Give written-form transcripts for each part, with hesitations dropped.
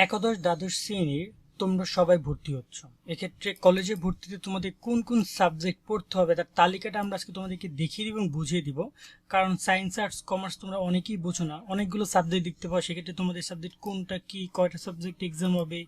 একাদশ দ্বাদশ শ্রেণীর তোমরা সবাই ভর্তি হচ্ছ। এক্ষেত্রে কলেজে ভর্তিতে তোমাদের কোন কোন সাবজেক্ট পড়তে হবে তার তালিকাটা আমরা আজকে তোমাদেরকে দেখিয়ে দিব এবং বুঝিয়ে দিব। কারণ সায়েন্স, আর্টস, কমার্স তোমরা অনেকেই বোঝো না, অনেকগুলো সাবজেক্ট দেখতে পাও। সেক্ষেত্রে তোমাদের সাবজেক্ট কোনটা কি, কয়টা সাবজেক্ট এক্সাম হবে,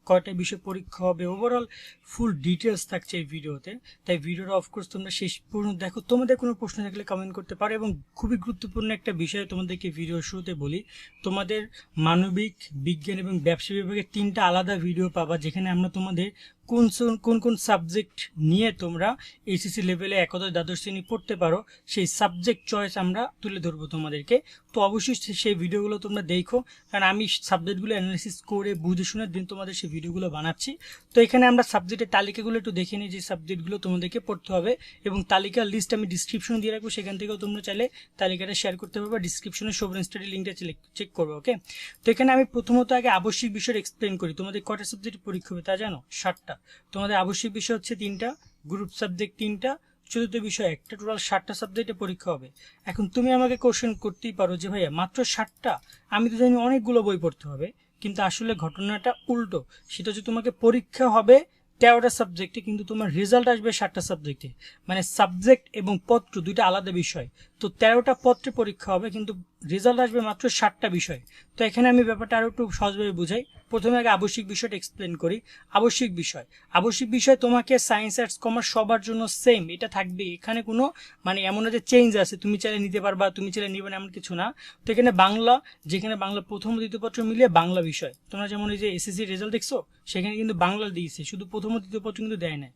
কয়টা বিষয় পরীক্ষা হবে, ওভারঅল ফুল ডিটেলস থাকছে এই ভিডিওতে। তাই ভিডিওটা অফকোর্স তোমরা শেষ পর্যন্ত দেখো। তোমাদের কোনো প্রশ্ন থাকলে কমেন্ট করতে পারো। এবং খুবই গুরুত্বপূর্ণ একটা বিষয় তোমাদেরকে ভিডিও শুরুতে বলি, তোমাদের মানবিক, বিজ্ঞান এবং ব্যবসা বিভাগের 3টা আলাদা ভিডিও পাবা, যেখানে আমরা তোমাদের কোন কোন সাবজেক্ট নিয়ে তোমরা এইচএসসি লেভেলে একাদশ দ্বাদশ শ্রেণী পড়তে পারো সেই সাবজেক্ট চয়েস আমরা তুলে ধরবো তোমাদেরকে। তো অবশ্যই সেই ভিডিওগুলো তোমরা দেখো, কারণ আমি সাবজেক্টগুলো অ্যানালিসিস করে বুঝে শুনে দিন তোমাদের সেই ভিডিওগুলো বানাচ্ছি। তো এখানে আমরা সাবজেক্টের তালিকাগুলো একটু দেখে নিই, যে সাবজেক্টগুলো তোমাদেরকে পড়তে হবে। এবং তালিকার লিস্ট আমি ডিসক্রিপশনে দিয়ে রাখবো, সেখান থেকেও তোমরা চাইলে তালিকাটা শেয়ার করতে পারবে। ডিসক্রিপশনে সোভরেন স্টাডি লিঙ্কটা চেক করবে। ওকে, তো এখানে আমি প্রথমত আগে আবশ্যিক বিষয় এক্সপ্লেন করি। তোমাদের কটা সাবজেক্ট পরীক্ষা হবে তা জানো? 7টা। তোমাদের আবশ্যিক বিষয় হচ্ছে 3টা, গ্রুপ সাবজেক্ট 3টা, চতুর্থ বিষয় 1টা, টোটাল 7টা সাবজেক্টে পরীক্ষা হবে। এখন তুমি আমাকে কোশ্চেন করতেই পারো যে ভাইয়া মাত্র 7টা, আমি তো জানি অনেকগুলো বই পড়তে হবে। কিন্তু আসলে ঘটনাটা উল্টো। সেটা হচ্ছে তোমাকে পরীক্ষা হবে 13টা সাবজেক্টে, কিন্তু তোমার রেজাল্ট আসবে 7টা সাবজেক্টে। মানে সাবজেক্ট এবং পত্র দুইটা আলাদা বিষয়। তো 13টা পত্রে পরীক্ষা হবে, কিন্তু রেজাল্ট আসবে মাত্র 7টা বিষয়। তো এখানে আমি ব্যাপারটা আরও একটু সহজভাবে বুঝাই। প্রথমে আগে আবশ্যিক বিষয়টা এক্সপ্লেন করি। আবশ্যিক বিষয় তোমাকে সায়েন্স, আর্টস, কমার্স সবার জন্য সেম, এটা থাকবে। এখানে কোনো মানে এমন না যে চেঞ্জ আছে, তুমি চাইলে নিতে পারবা, তুমি চাইলে নিবে না, এমন কিছু না। তো এখানে বাংলা, যেখানে বাংলা প্রথম দ্বিতীয় পত্র মিলিয়ে বাংলা বিষয়, তোমরা যেমন এই যে এসএসসি রেজাল্ট দেখছো, সেখানে কিন্তু বাংলা দিয়েছে, শুধু প্রথম দ্বিতীয় পত্র কিন্তু দেয় না।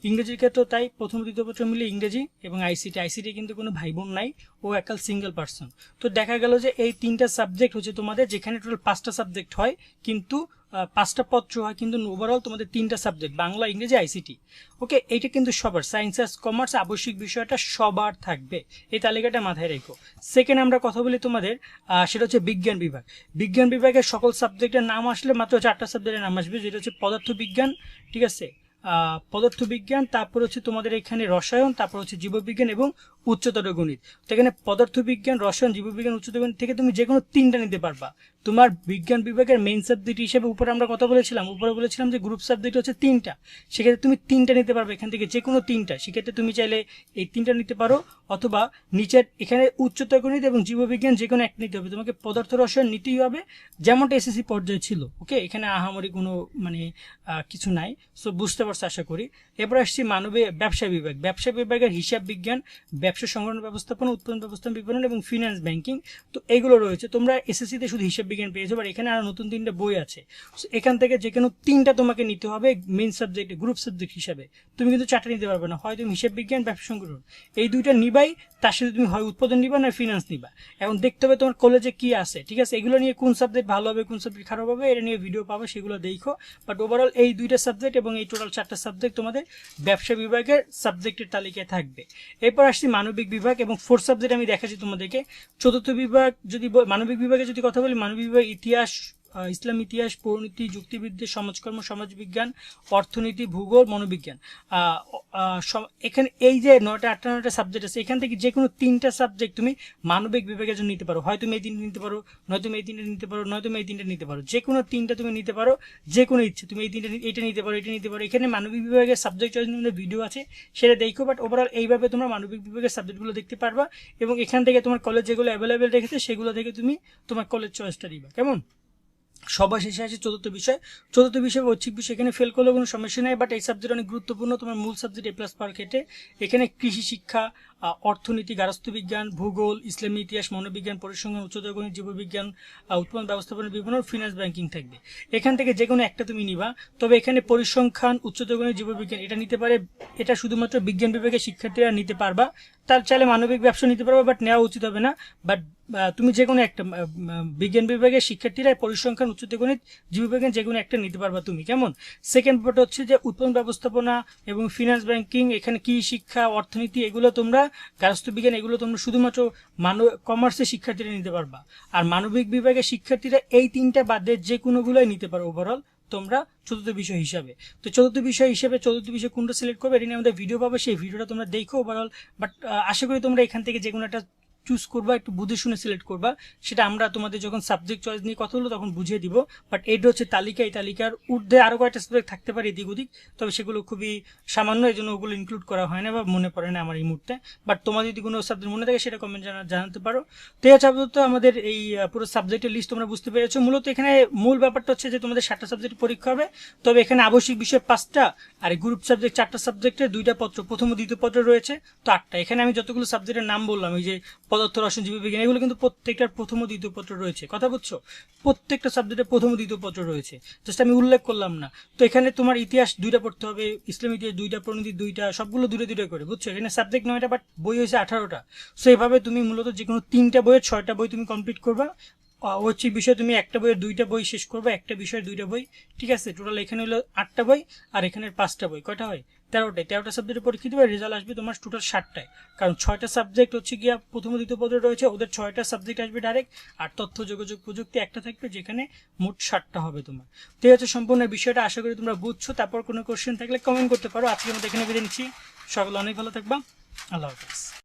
ইংরেজির ক্ষেত্রেও তাই, প্রথম দ্বিতীয় পত্র মিলিয়ে ইংরেজি এবং আইসিটি কিন্তু কোনো ভাই বোন নাই, ও একাল সিঙ্গেল পার্সন। তো দেখা গেল যে এই 3টা সাবজেক্ট হচ্ছে তোমাদের, যেখানে টোটাল 5টা সাবজেক্ট হয়, কিন্তু 5টা পত্র হয়, কিন্তু ওভারঅল তোমাদের 3টা সাবজেক্ট, বাংলা, ইংরেজি, আইসিটি। ওকে, এইটা কিন্তু সবার, সায়েন্স, আর্টস, কমার্স আবশ্যিক বিষয়টা সবার থাকবে। এই তালিকাটা মাথায় রেখো। সেকেন্ড আমরা কথা বলি তোমাদের, সেটা হচ্ছে বিজ্ঞান বিভাগ। বিজ্ঞান বিভাগের সকল সাবজেক্টের নাম আসলে মাত্র 4টা সাবজেক্টের নাম আসবে, যেটা হচ্ছে পদার্থবিজ্ঞান, ঠিক আছে, পদার্থবিজ্ঞান, তারপর হচ্ছে তোমাদের এখানে রসায়ন, তারপর হচ্ছে জীববিজ্ঞান এবং উচ্চতর গণিত। তো এখানে পদার্থবিজ্ঞান, রসায়ন, জীববিজ্ঞান, উচ্চতর গণিত থেকে তুমি যে কোনো 3টা নিতে পারবা। তোমার বিজ্ঞান বিভাগের মেইন সাবজেক্ট হিসেবে উপরে আমরা কথা বলেছিলাম, যে গ্রুপ সাবজেক্ট হচ্ছে 3টা। সেক্ষেত্রে তুমি 3টা নিতে পারবে এখান থেকে, যে কোনো 3টা। সেক্ষেত্রে তুমি চাইলে এই 3টা নিতে পারো, অথবা নিচের এখানে উচ্চতর গণিত এবং জীববিজ্ঞান যে কোনো একটা নিতে হবে। তোমাকে পদার্থ রসায়ন নিতেই হবে, যেমনটা এসএসসি পর্যায়ে ছিল। ওকে, এখানে আহামরি কোনো মানে কিছু নাই। সো বুঝতে পারছো আশা করি। এবার আসছি মানবিক ব্যবসা বিভাগ। ব্যবসা বিভাগের হিসাব বিজ্ঞান, ব্যবসা সংগঠন ব্যবস্থাপনা, উৎপাদন ব্যবস্থাপনা, বিপণন এবং ফিনান্স ব্যাংকিং, তো এইগুলো রয়েছে। তোমরা এসএসসিতে শুধু হিসাব বিজ্ঞান পেয়েছো, বাট এখানে আরো নতুন 3টা বই আছে। এখান থেকে যে কোনো 3টা তোমাকে নিতে হবে মেইন সাবজেক্ট, গ্রুপ সাবজেক্ট হিসাবে। তুমি কিন্তু 4টা নিতে পারবে না, হয় তুমি হিসাব বিজ্ঞান, ব্যবসা সংগঠন, এই 2টা নিবাই, তার সাথে তুমি হয় উৎপাদন নিবা না ফিনান্স নিবা। এখন দেখতে হবে তোমার কলেজে কি আছে, ঠিক আছে। এগুলো নিয়ে কোন সাবজেক্ট ভালো হবে, কোন সাবজেক্ট খারাপ হবে, এটা নিয়ে ভিডিও পাবো, সেগুলো দেখো। বাট ওভারঅল এই 2টা সাবজেক্ট এবং এই টোটাল 4টা সাবজেক্ট তোমাদের ব্যবসা বিভাগের সাবজেক্টের তালিকায় থাকবে। এরপর আসছি মানবিক বিভাগ, এবং 4 সাবজেক্ট আমি দেখাচ্ছি তোমাদেরকে। চতুর্থ বিভাগ যদি মানবিক বিভাগে যদি কথা বলি, মানবিক বিভাগ ইতিহাস, ইসলাম ইতিহাস, পরিণতি, যুক্তিবিদ্যা, সমাজকর্ম, সমাজবিজ্ঞান, অর্থনীতি, ভূগোল, মনোবিজ্ঞান। এখানে এই যে 9টা 8টা 9টা সাবজেক্ট আছে, এখান থেকে যে কোনো 3টা সাবজেক্ট তুমি মানবিক বিভাগের জন্য নিতে পারো। হয় তুমি এই 3টা নিতে পারো, নয় তুমি এই 3টা নিতে পারো, নয় তুমি এই 3টা নিতে পারো, যে কোনো 3টা তুমি নিতে পারো, যে কোনো ইচ্ছে তুমি এই 3টা এটা নিতে পারো, এটা নিতে পারো। এখানে মানবিক বিভাগের সাবজেক্ট চয়েস নিয়ে ভিডিও আছে, সেটা দেখো। বাট ওভারঅল এইভাবে তোমরা মানবিক বিভাগের সাবজেক্টগুলো দেখতে পারবা, এবং এখান থেকে তোমার কলেজ যেগুলো অ্যাভেলেবেল রেখেছে সেগুলো থেকে তুমি তোমার কলেজ চয়েসটা দিবা। কেমন? সবার শেষে আছে চতুর্থ বিষয় ঐচ্ছিক বিষয়। এখানে ফেল করলে কোনো সমস্যা নেই, বাট এই সাবজেক্ট অনেক গুরুত্বপূর্ণ। তোমার মূল সাবজেক্ট A+ পাওয়ার ক্ষেত্রে এখানে কৃষি শিক্ষা, অর্থনীতি, গার্হস্থ্য বিজ্ঞান, ভূগোল, ইসলামী ইতিহাস, মনোবিজ্ঞান, পরিসংখ্যান, উচ্চতর গণিত, জীববিজ্ঞান, উৎপাদন ব্যবস্থাপনা, বিপণন, ফিনান্স ব্যাংকিং থাকবে। এখান থেকে যে কোনো একটা তুমি নিবা। তবে এখানে পরিসংখ্যান, উচ্চতর গণিত, জীববিজ্ঞান এটা নিতে পারে, এটা শুধুমাত্র বিজ্ঞান বিভাগের শিক্ষার্থীরা নিতে পারবা। তার চাইলে মানবিক ব্যবসা নিতে পারবা, বাট নেওয়া উচিত হবে না। বাট তুমি যে কোনো একটা বিজ্ঞান বিভাগের শিক্ষার্থীরা পরিসংখ্যান, উচ্চতর গণিত, জীববিজ্ঞান যে কোনো একটা নিতে পারবা তুমি। কেমন? সেকেন্ড ব্যাপারটা হচ্ছে যে উৎপাদন ব্যবস্থাপনা এবং ফিনান্স ব্যাংকিং, এখানে কি শিক্ষা, অর্থনীতি, এগুলো তোমরা, গার্হস্থ্য বিজ্ঞান, এগুলো তোমরা শুধুমাত্র কমার্সের শিক্ষার্থীরা নিতে পারবা। আর মানবিক বিভাগের শিক্ষার্থীরা এই 3টা বাদে যে কোনোগুলোই নিতে পারো ওভারঅল তোমরা চতুর্থ বিষয় হিসাবে। তো চতুর্থ বিষয় কোনটা সিলেক্ট করবে, এটা নিয়ে আমাদের ভিডিও পাবে, সেই ভিডিওটা তোমরা দেখো ওভারঅল। বাট আশা করি তোমরা এখান থেকে যে কোনো একটা চুজ করবা, একটু বুঝে শুনে সিলেক্ট করবা, সেটা আমরা তোমাদের যখন সাবজেক্ট চয়েস নিয়ে কথা হলো তখন বুঝিয়ে দিব। বাট এটা হচ্ছে তালিকা, এই তালিকার ঊর্ধ্বে আরও কয়েকটা সাবজেক্ট থাকতে পারে এদিক ওদিক, তবে সেগুলো খুবই সামান্য, এই জন্য ওগুলো ইনক্লুড করা হয় না বা মনে পড়ে না আমার এই মুহূর্তে। বাট তোমার যদি কোনো সাবজেক্ট মনে থাকে সেটা কমেন্ট জানাতে পারো। তো এই আপাতত আমাদের এই পুরো সাবজেক্টের লিস্ট তোমরা বুঝতে পেরেছো। মূলত এখানে মূল ব্যাপারটা হচ্ছে যে তোমাদের 7টা সাবজেক্ট পরীক্ষা হবে, তবে এখানে আবশ্যিক বিষয় 5টা, আর গ্রুপ সাবজেক্ট 4টা সাবজেক্টের 2টা পত্র, প্রথম ও দ্বিতীয় পত্র রয়েছে তো 8টা। এখানে আমি যতগুলো সাবজেক্টের নাম বললাম, এই যে পদার্থ, রসায়ন, জীববিজ্ঞান, এগুলো কিন্তু প্রত্যেকটার প্রথম ও দ্বিতীয় পত্র রয়েছে, কথা বুঝছো? প্রত্যেকটা সাবজেক্টের প্রথম ও দ্বিতীয় পত্র রয়েছে, জাস্ট আমি উল্লেখ করলাম না। তো এখানে তোমার ইতিহাস 2টা পড়তে হবে, ইসলাম ইতিহাস 2টা, পরিণতি 2টা, সবগুলো 2টা করে, বুঝছো? এখানে সাবজেক্ট 9টা, বাট বই হয়েছে 18টা। সো এইভাবে তুমি মূলত যে কোনো 3টা বইয়ের 6টা বই তুমি কমপ্লিট করবা। ঐচ্ছিক বিষয় তুমি একটা বইয়ের 2টা বই শেষ করবে, একটা বিষয়ের 2টা বই, ঠিক আছে? টোটাল এখানে হলো 8টা বই, আর এখানে 5টা বই, কয়টা হয়? 13টা সাবজেক্টের পরীক্ষা দিবে, রেজাল্ট আসবে তোমার টোটাল 60টায়। কারণ 6টা সাবজেক্ট হচ্ছে গিয়া প্রথম ও দ্বিতীয় পত্রে রয়েছে, ওদের 6টা সাবজেক্ট আসবে ডাইরেক্ট, আর তথ্য যোগাযোগ প্রযুক্তি একটা থাকবে, যেখানে মোট 60টা হবে তোমার। তো এই হচ্ছে সম্পূর্ণ বিষয়টা, আশা করি তোমরা বুঝছো। তারপর কোনো কোশ্চেন থাকলে কমেন্ট করতে পারো। আজকের মধ্যে এখানে বিদায় নিচ্ছি, সকলে অনেক ভালো থাকবা, আল্লাহ হাফেজ।